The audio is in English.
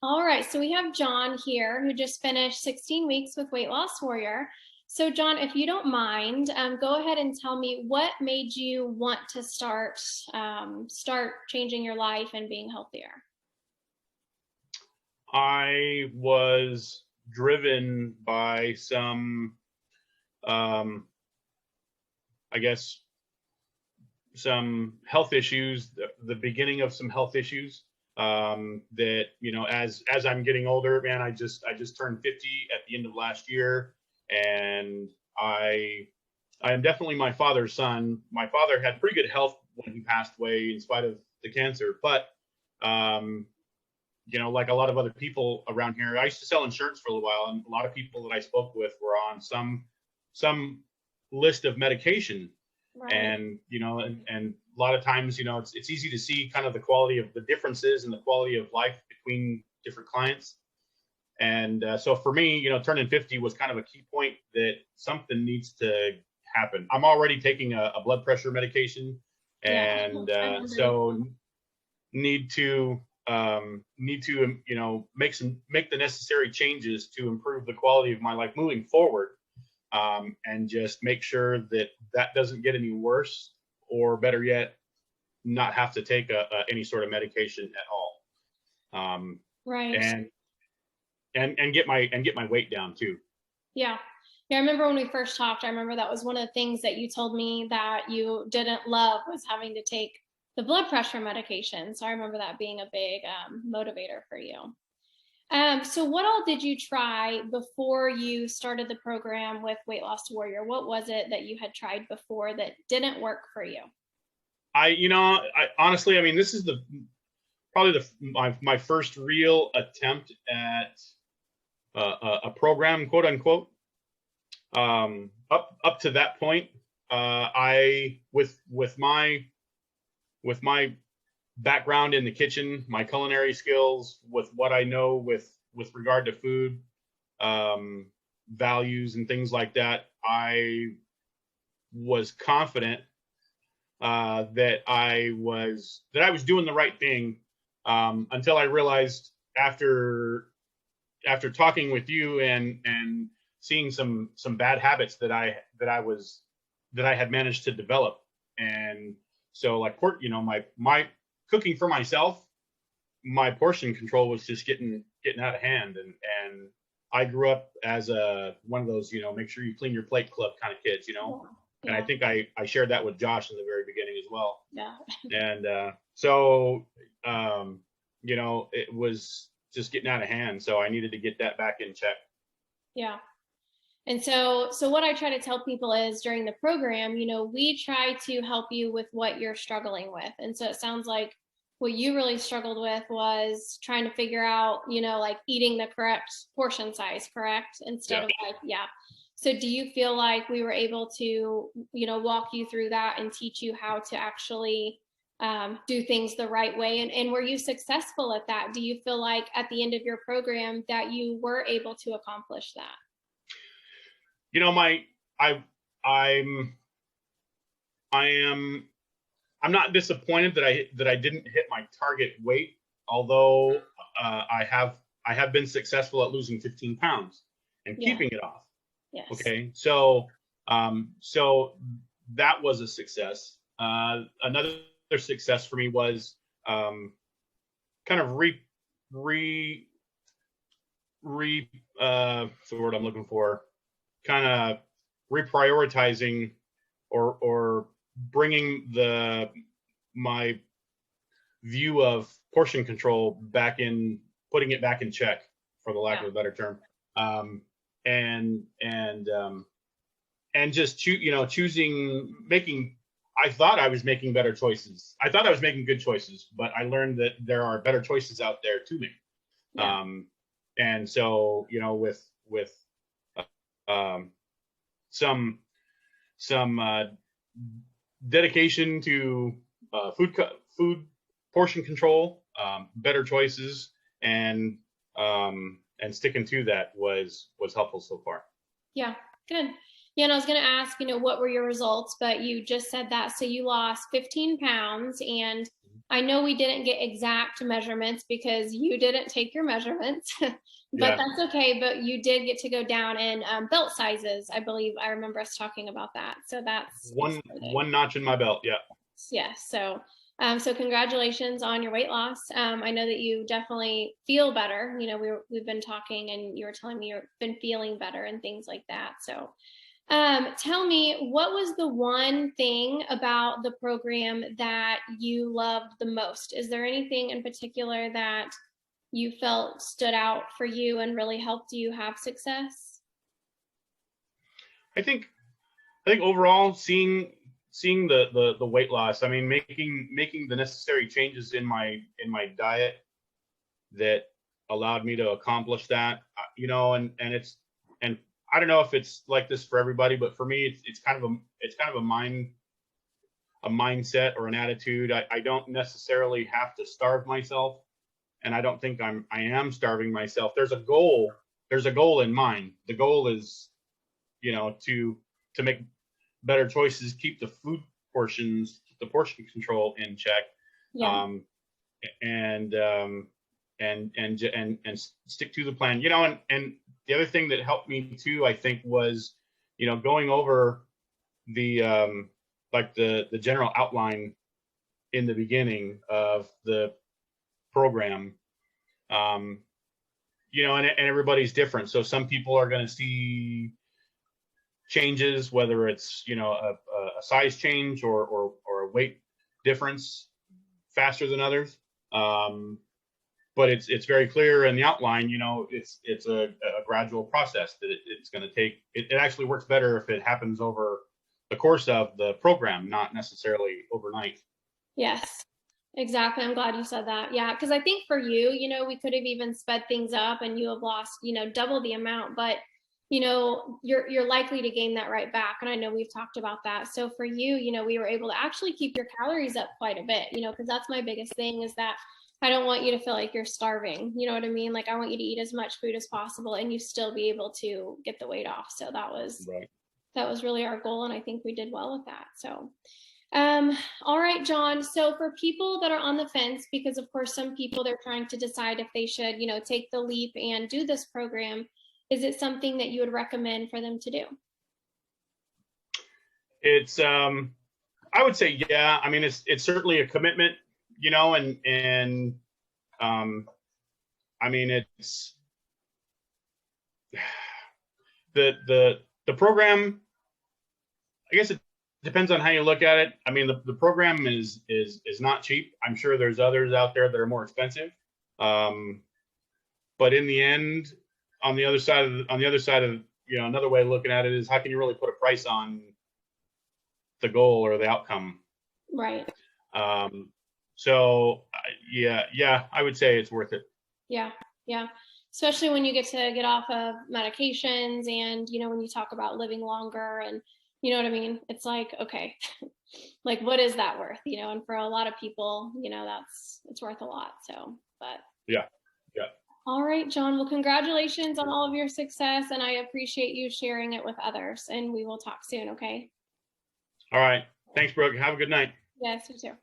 All right, so we have John here who just finished 16 weeks with Weight Loss Warrior. So John, if you don't mind, go ahead and tell me what made you want to start changing your life and being healthier. I was driven by some, um, I guess, some health issues, the beginning of some health issues that, as I'm getting older, man, I just turned 50 at the end of last year, and I am definitely my father's son. My father had pretty good health when he passed away in spite of the cancer, but um, like a lot of other people around here, I used to sell insurance for a little while, and a lot of people that I spoke with were on some list of medication, Right. and and a lot of times, it's easy to see kind of the quality of the differences and the quality of life between different clients. And so for me, turning 50 was kind of a key point that something needs to happen. I'm already taking a blood pressure medication, Yeah, and I remember you. so need to make the necessary changes to improve the quality of my life moving forward, and just make sure that that doesn't get any worse, or better yet, not have to take any sort of medication at all, um, Right. and get my weight down too. Yeah. Yeah, I remember when we first talked, I remember that was one of the things that you told me that you didn't love was having to take the blood pressure medication. So I remember that being a big motivator for you. So what all did you try before you started the program with Weight Loss Warrior? What was it that you had tried before that didn't work for you? I honestly, I mean, this is the probably my first real attempt at a program, quote unquote. Up to that point, I with my background in the kitchen, my culinary skills, with what I know with regard to food, values and things like that, I was confident that I was doing the right thing, until I realized after talking with you and seeing some bad habits that I had managed to develop. And so, like, my cooking for myself, my portion control was just getting out of hand, and I grew up as a one of those, make sure you clean your plate club kind of kids, Yeah. and I Yeah. think I shared that with Josh in the very beginning as well. Yeah. And so, it was just getting out of hand, so I needed to get that back in check. Yeah. And so what I try to tell people is during the program, we try to help you with what you're struggling with. And so it sounds like what you really struggled with was trying to figure out, like eating the correct portion size, correct? Instead Yeah. of like, yeah. So do you feel like we were able to, walk you through that and teach you how to actually do things the right way? And were you successful at that? Do you feel like at the end of your program that you were able to accomplish that? My I I'm I am I'm not disappointed that I didn't hit my target weight, although I have been successful at losing 15 pounds and Yeah. keeping it off. Yes. Okay, so that was a success. Another success for me was, kind of re what's the word I'm looking for? Kind of reprioritizing, or bringing the my view of portion control back in, putting it back in check, for the lack Yeah. of a better term. Um, and and and just choosing, making. I thought I was making better choices. I thought I was making good choices, but I learned that there are better choices out there to make. Yeah. Um, and so, with um, some some dedication to food portion control, better choices, and sticking to that was helpful so far. Yeah. Good. Yeah. And I was going to ask, what were your results? But you just said that. So you lost 15 pounds. And I know we didn't get exact measurements because you didn't take your measurements, but Yeah. that's okay. But you did get to go down in belt sizes. I believe I remember us talking about that. So that's One notch in my belt. Yeah. yes. So, so congratulations on your weight loss. I know that you definitely feel better. You know, we've been talking, and you were telling me you've been feeling better and things like that. So, tell me, what was the one thing about the program that you loved the most? Is there anything in particular that you felt stood out for you and really helped you have success? I think overall seeing the weight loss. I mean, making the necessary changes in my diet that allowed me to accomplish that. You know, and I don't know if it's like this for everybody, but for me, it's kind of a mindset or an attitude. I don't necessarily have to starve myself, and I don't think I am starving myself. There's a goal. There's a goal in mind. The goal is, you know, to make better choices, keep the food portions, the portion control in check, Yeah. and and stick to the plan. You know, and the other thing that helped me too, I think, was, you know, going over the like the general outline in the beginning of the program. You know, and everybody's different. So some people are going to see changes, whether it's, you know, a size change or a weight difference faster than others. But it's very clear in the outline. You know, it's a gradual process that it's going to take. It actually works better if it happens over the course of the program, not necessarily overnight. Yes, exactly. I'm glad you said that. Yeah, because I think for you, you know, we could have even sped things up and you have lost, you know, double the amount, but you know, you're likely to gain that right back. And I know we've talked about that. So for you, you know, we were able to actually keep your calories up quite a bit, you know, because that's my biggest thing is that I don't want you to feel like you're starving. You know what I mean? Like I want you to eat as much food as possible and you still be able to get the weight off. So Right. that was really our goal. And I think we did well with that. So all right, John. So for people that are on the fence, because of course some people they're trying to decide if they should, you know, take the leap and do this program, is it something that you would recommend for them to do? It's I would say, yeah. I mean, it's certainly a commitment, you know, and um, I mean, it's the program. I guess it depends on how you look at it. I mean, the program is not cheap. I'm sure there's others out there that are more expensive. Um, but in the end, on the other side of, you know, another way of looking at it is how can you really put a price on the goal or the outcome? Right. So yeah, I would say it's worth it. Yeah. Yeah. Especially when you get off of medications and, you know, when you talk about living longer and, you know what I mean? It's like, okay, like what is that worth? You know, and for a lot of people, you know, it's worth a lot. So, but Yeah, yeah. all right, John. Well, congratulations on all of your success, and I appreciate you sharing it with others. And we will talk soon, okay? All right. Thanks, Brooke. Have a good night. Yes, you too.